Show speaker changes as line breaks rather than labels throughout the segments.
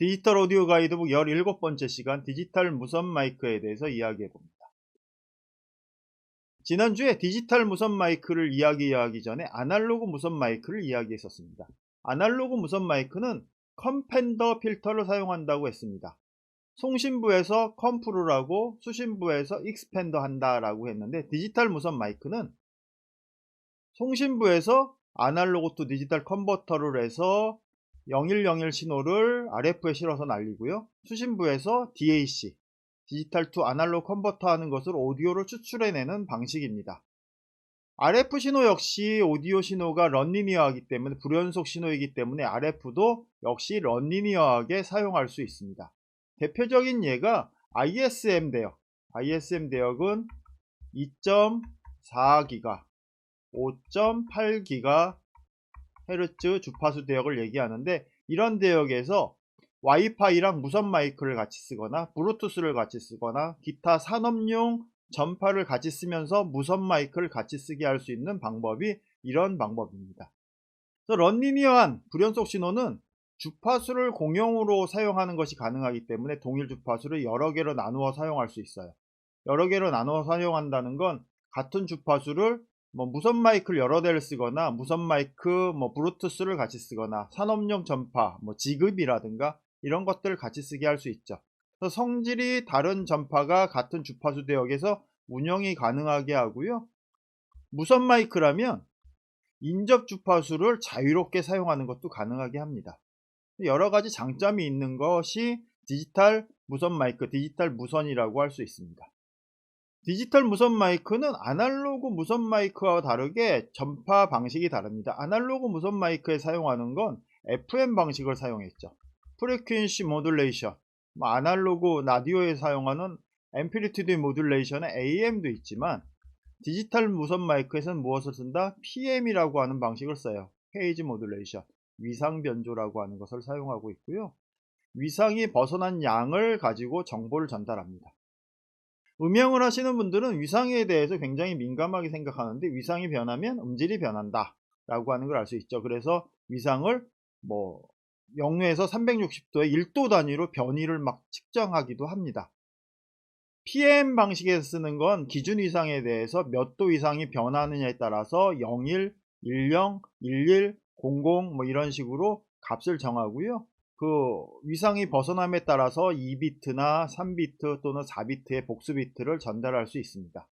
디지털 오디오 가이드북 17번째 시간 디지털 무선 마이크에 대해서 이야기해 봅니다. 지난주에 디지털 무선 마이크를 이야기하기 전에 아날로그 무선 마이크를 이야기했었습니다. 아날로그 무선 마이크는 컴팬더 필터를 사용한다고 했습니다. 송신부에서 컴프를 하고 수신부에서 익스팬더 한다라고 했는데, 디지털 무선 마이크는 송신부에서 아날로그 투 디지털 컨버터를 해서 0101 신호를 RF에 실어서 날리고요. 수신부에서 DAC, 디지털 투 아날로그 컨버터 하는 것을 오디오를 추출해내는 방식입니다. RF 신호 역시 오디오 신호가 런리니어하기 때문에, 불연속 신호이기 때문에 RF도 역시 런리니어하게 사용할 수 있습니다. 대표적인 예가 ISM 대역. ISM 대역은 2.4기가, 5.8기가 헤르츠 주파수 대역을 얘기하는데, 이런 대역에서 와이파이랑 무선 마이크를 같이 쓰거나 블루투스를 같이 쓰거나 기타 산업용 전파를 같이 쓰면서 무선 마이크를 같이 쓰게 할 수 있는 방법이 이런 방법입니다. 런리니어한 불연속 신호는 주파수를 공용으로 사용하는 것이 가능하기 때문에 동일 주파수를 여러 개로 나누어 사용할 수 있어요. 여러 개로 나누어 사용한다는 건 같은 주파수를 무선 마이크를 여러 대를 쓰거나 무선 마이크, 블루투스를 같이 쓰거나 산업용 전파, 지급이라든가 이런 것들을 같이 쓰게 할 수 있죠. 그래서 성질이 다른 전파가 같은 주파수 대역에서 운영이 가능하게 하고요. 무선 마이크라면 인접 주파수를 자유롭게 사용하는 것도 가능하게 합니다. 여러 가지 장점이 있는 것이 디지털 무선 마이크, 디지털 무선이라고 할 수 있습니다. 디지털 무선 마이크는 아날로그 무선 마이크와 다르게 전파 방식이 다릅니다. 아날로그 무선 마이크에 사용하는 건 FM 방식을 사용했죠. 프리퀀시 모듈레이션, 아날로그 라디오에 사용하는 앰플리튜드 모듈레이션의 AM도 있지만, 디지털 무선 마이크에서는 무엇을 쓴다? PM이라고 하는 방식을 써요. 페이지 모듈레이션, 위상 변조라고 하는 것을 사용하고 있고요. 위상이 벗어난 양을 가지고 정보를 전달합니다. 음영을 하시는 분들은 위상에 대해서 굉장히 민감하게 생각하는데, 위상이 변하면 음질이 변한다 라고 하는 걸 알 수 있죠. 그래서 위상을 0에서 360도의 1도 단위로 변이를 측정하기도 합니다. PM 방식에서 쓰는 건 기준 위상에 대해서 몇 도 이상이 변하느냐에 따라서 01, 10, 11, 00 이런 식으로 값을 정하고요. 그 위상이 벗어남에 따라서 2비트나 3비트 또는 4비트의 복수 비트를 전달할 수 있습니다.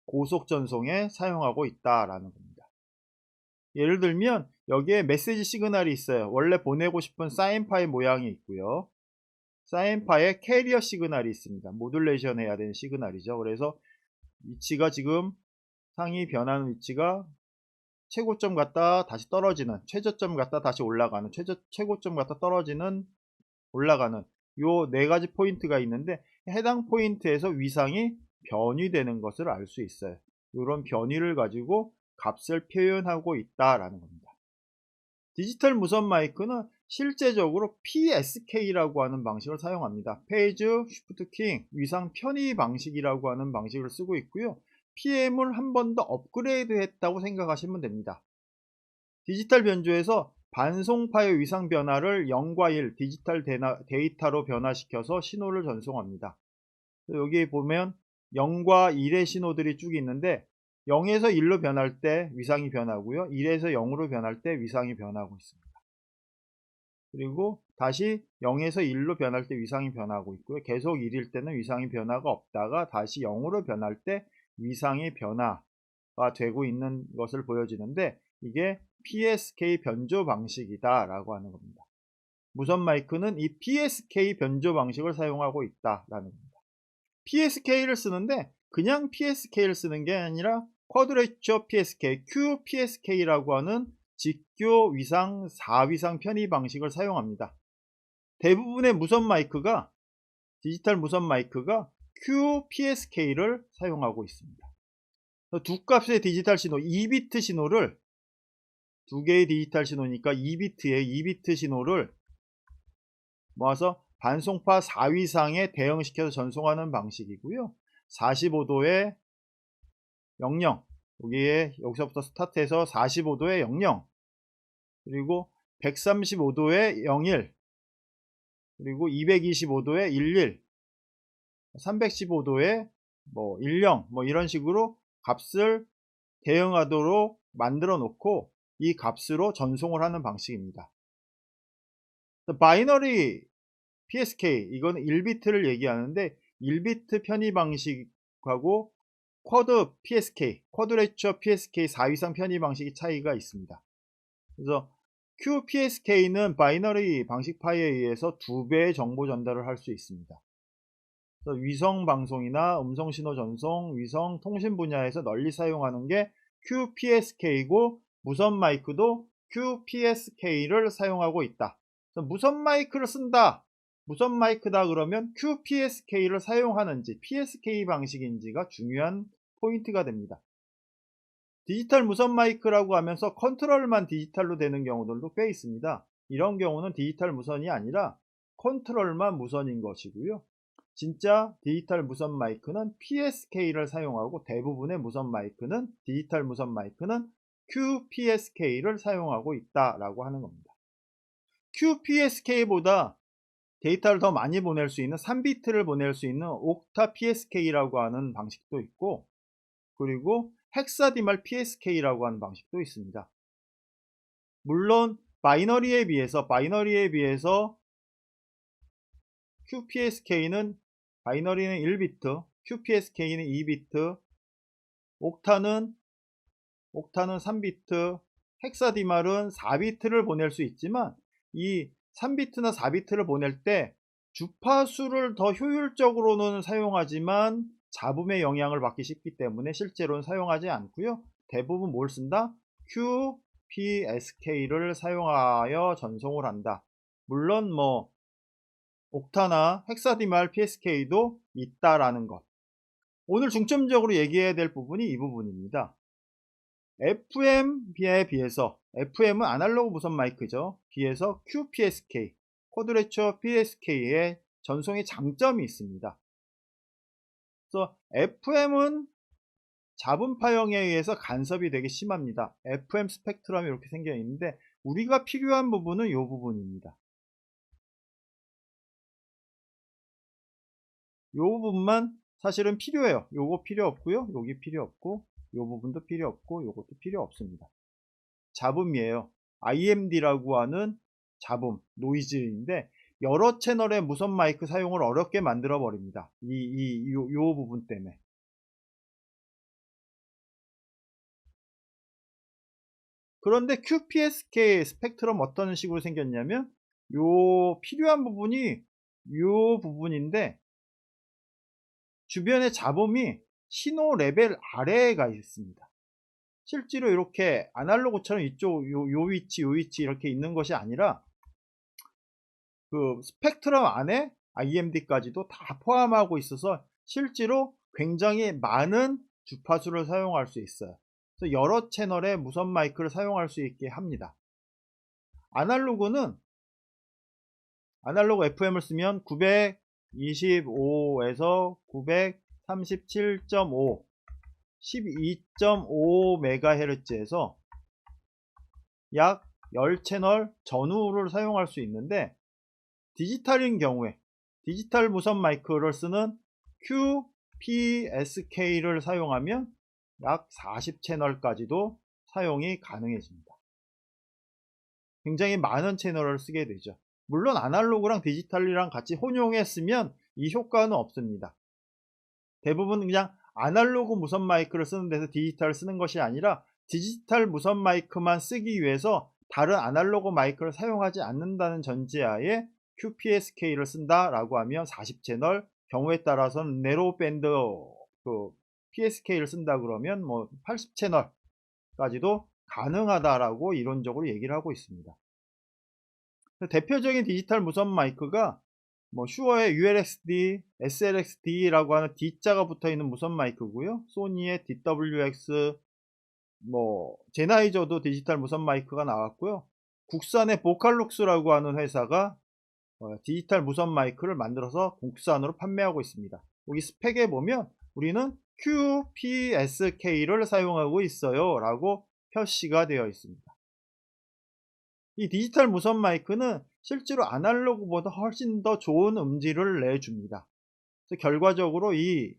고속 전송에 사용하고 있다라는 겁니다. 예를 들면 여기에 메시지 시그널이 있어요. 원래 보내고 싶은 사인파의 모양이 있고요. 사인파에 캐리어 시그널이 있습니다. 모듈레이션 해야 되는 시그널이죠. 그래서 위치가 지금 상이 변하는 위치가 최고점 갔다 다시 떨어지는, 최저점 갔다 다시 올라가는, 최고점 갔다 떨어지는, 올라가는 요 네 가지 포인트가 있는데, 해당 포인트에서 위상이 변이되는 것을 알 수 있어요. 이런 변이를 가지고 값을 표현하고 있다라는 겁니다. 디지털 무선 마이크는 실제적으로 PSK라고 하는 방식을 사용합니다. 페이지 쉬프트 킹 위상 편의 방식이라고 하는 방식을 쓰고 있고요. PM을 한 번 더 업그레이드 했다고 생각하시면 됩니다. 디지털 변조에서 반송파의 위상 변화를 0과 1 디지털 데이터로 변화시켜서 신호를 전송합니다. 여기 보면 0과 1의 신호들이 쭉 있는데, 0에서 1로 변할 때 위상이 변하고요. 1에서 0으로 변할 때 위상이 변하고 있습니다. 그리고 다시 0에서 1로 변할 때 위상이 변하고 있고요. 계속 1일 때는 위상이 변화가 없다가 다시 0으로 변할 때 위상이 변화가 되고 있는 것을 보여지는데, 이게 PSK 변조 방식이다 라고 하는 겁니다. 무선 마이크는 이 PSK 변조 방식을 사용하고 있다라는 겁니다. PSK를 쓰는데 그냥 PSK를 쓰는 게 아니라 쿼드레이처 PSK, QPSK라고 하는 직교 위상 4위상 편의 방식을 사용합니다. 대부분의 무선 마이크가, 디지털 무선 마이크가 QPSK를 사용하고 있습니다. 두 값의 디지털 신호, 2비트 신호를, 두 개의 디지털 신호니까 2비트 신호를 모아서 반송파 4위상에 대응시켜서 전송하는 방식이고요. 45도의 00, 여기서부터 스타트해서 45도의 00, 그리고 135도의 01, 그리고 225도에 11, 315도에 뭐 10, 뭐 이런 식으로 값을 대응하도록 만들어 놓고 이 값으로 전송을 하는 방식입니다. 바이너리 PSK, 이거는 1비트를 얘기하는데 1비트 편의 방식하고 쿼드 PSK, 쿼드레처 PSK 4위상 편의 방식의 차이가 있습니다. 그래서 QPSK는 바이너리 방식 파이에 의해서 2배의 정보 전달을 할 수 있습니다. 그래서 위성 방송이나 음성 신호 전송, 위성 통신 분야에서 널리 사용하는 게 QPSK이고 무선 마이크도 QPSK를 사용하고 있다. 그래서 무선 마이크를 쓴다, 무선 마이크다 그러면 QPSK를 사용하는지 PSK 방식인지가 중요한 포인트가 됩니다. 디지털 무선 마이크라고 하면서 컨트롤만 디지털로 되는 경우들도 꽤 있습니다. 이런 경우는 디지털 무선이 아니라 컨트롤만 무선인 것이고요. 진짜 디지털 무선 마이크는 PSK를 사용하고 대부분의 무선 마이크는 디지털 무선 마이크는 QPSK를 사용하고 있다라고 하는 겁니다. QPSK보다 데이터를 더 많이 보낼 수 있는 3비트를 보낼 수 있는 옥타 PSK라고 하는 방식도 있고, 그리고 헥사디말 PSK라고 하는 방식도 있습니다. 물론 바이너리에 비해서 QPSK는 바이너리는 1비트, QPSK는 2비트, 옥타는 3비트, 헥사디말은 4비트를 보낼 수 있지만 이 3비트나 4비트를 보낼 때 주파수를 더 효율적으로는 사용하지만 잡음의 영향을 받기 쉽기 때문에 실제로는 사용하지 않고요. 대부분 뭘 쓴다? QPSK를 사용하여 전송을 한다. 물론 뭐 옥타나 헥사디말 PSK도 있다라는 것. 오늘 중점적으로 얘기해야 될 부분이 이 부분입니다. FM에 비해서, FM은 아날로그 무선 마이크죠. 비해서 QPSK, 쿼드레처 PSK의 전송의 장점이 있습니다. 그래서 FM은 잡음 파형에 의해서 간섭이 되게 심합니다. FM 스펙트럼이 이렇게 생겨 있는데 우리가 필요한 부분은 이 부분입니다. 이 부분만 사실은 필요해요. 요거 필요 없고요. 여기 필요 없고, 요 부분도 필요 없고, 요것도 필요 없습니다. 잡음이에요. IMD라고 하는 잡음, 노이즈인데 여러 채널의 무선 마이크 사용을 어렵게 만들어 버립니다. 요 부분 때문에. 그런데 QPSK 스펙트럼 어떤 식으로 생겼냐면 요 필요한 부분이 요 부분인데 주변의 잡음이 신호 레벨 아래에 가 있습니다. 실제로 이렇게 아날로그처럼 이쪽 요 위치 이렇게 있는 것이 아니라 그 스펙트럼 안에 IMD까지도 다 포함하고 있어서 실제로 굉장히 많은 주파수를 사용할 수 있어요. 그래서 여러 채널의 무선 마이크를 사용할 수 있게 합니다. 아날로그 FM을 쓰면 925에서 937.5 12.5MHz에서 약 10채널 전후를 사용할 수 있는데 디지털인 경우에 디지털 무선 마이크를 쓰는 QPSK를 사용하면 약 40채널까지도 사용이 가능해집니다. 굉장히 많은 채널을 쓰게 되죠. 물론 아날로그랑 디지털이랑 같이 혼용했으면 이 효과는 없습니다. 대부분 그냥 아날로그 무선 마이크를 쓰는 데서 디지털을 쓰는 것이 아니라 디지털 무선 마이크만 쓰기 위해서 다른 아날로그 마이크를 사용하지 않는다는 전제하에 QPSK를 쓴다라고 하면 40채널, 경우에 따라서는 네로우 밴드 PSK를 쓴다 그러면 뭐 80채널까지도 가능하다라고 이론적으로 얘기를 하고 있습니다. 대표적인 디지털 무선 마이크가 뭐 슈어의 ULXD, SLXD라고 하는 D자가 붙어 있는 무선 마이크고요. 소니의 DWX, 뭐 제나이저도 디지털 무선 마이크가 나왔고요. 국산의 보칼룩스라고 하는 회사가 디지털 무선 마이크를 만들어서 국산으로 판매하고 있습니다. 여기 스펙에 보면 우리는 QPSK를 사용하고 있어요 라고 표시가 되어 있습니다. 이 디지털 무선 마이크는 실제로 아날로그보다 훨씬 더 좋은 음질을 내줍니다. 그래서 결과적으로 이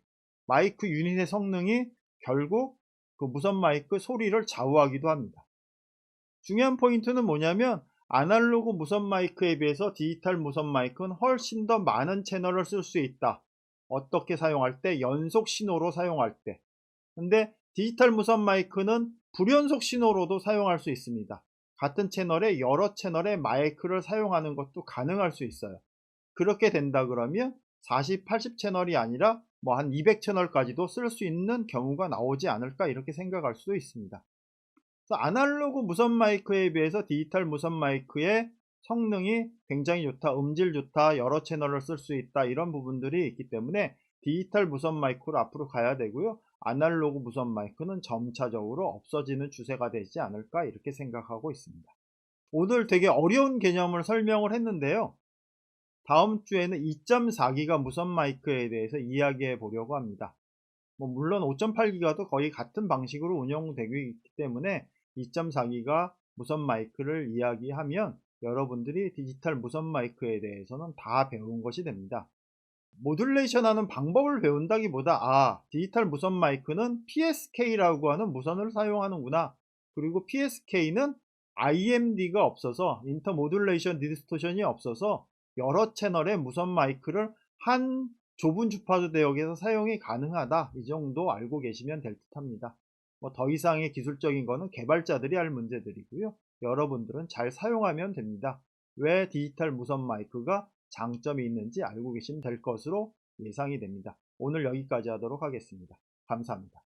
마이크 유닛의 성능이 결국 그 무선 마이크 소리를 좌우하기도 합니다. 중요한 포인트는 뭐냐면 아날로그 무선 마이크에 비해서 디지털 무선 마이크는 훨씬 더 많은 채널을 쓸 수 있다. 어떻게 사용할 때? 연속 신호로 사용할 때. 근데 디지털 무선 마이크는 불연속 신호로도 사용할 수 있습니다. 같은 채널에 여러 채널의 마이크를 사용하는 것도 가능할 수 있어요. 그렇게 된다 그러면 40, 80 채널이 아니라 뭐 한 200 채널까지도 쓸 수 있는 경우가 나오지 않을까 이렇게 생각할 수도 있습니다. 그래서 아날로그 무선 마이크에 비해서 디지털 무선 마이크의 성능이 굉장히 좋다, 음질 좋다, 여러 채널을 쓸 수 있다 이런 부분들이 있기 때문에 디지털 무선 마이크로 앞으로 가야 되고요. 아날로그 무선 마이크는 점차적으로 없어지는 추세가 되지 않을까 이렇게 생각하고 있습니다. 오늘 되게 어려운 개념을 설명을 했는데요. 다음 주에는 2.4기가 무선 마이크에 대해서 이야기해 보려고 합니다. 물론 5.8기가도 거의 같은 방식으로 운영되고 있기 때문에 2.4기가 무선 마이크를 이야기하면 여러분들이 디지털 무선 마이크에 대해서는 다 배운 것이 됩니다. 모듈레이션 하는 방법을 배운다기보다 디지털 무선 마이크는 PSK라고 하는 무선을 사용하는구나. 그리고 PSK는 IMD가 없어서 인터 모듈레이션 디스토션이 없어서 여러 채널의 무선 마이크를 한 좁은 주파수 대역에서 사용이 가능하다. 이 정도 알고 계시면 될 듯 합니다. 더 이상의 기술적인 거는 개발자들이 할 문제들이고요. 여러분들은 잘 사용하면 됩니다. 왜 디지털 무선 마이크가 장점이 있는지 알고 계시면 될 것으로 예상이 됩니다. 오늘 여기까지 하도록 하겠습니다. 감사합니다.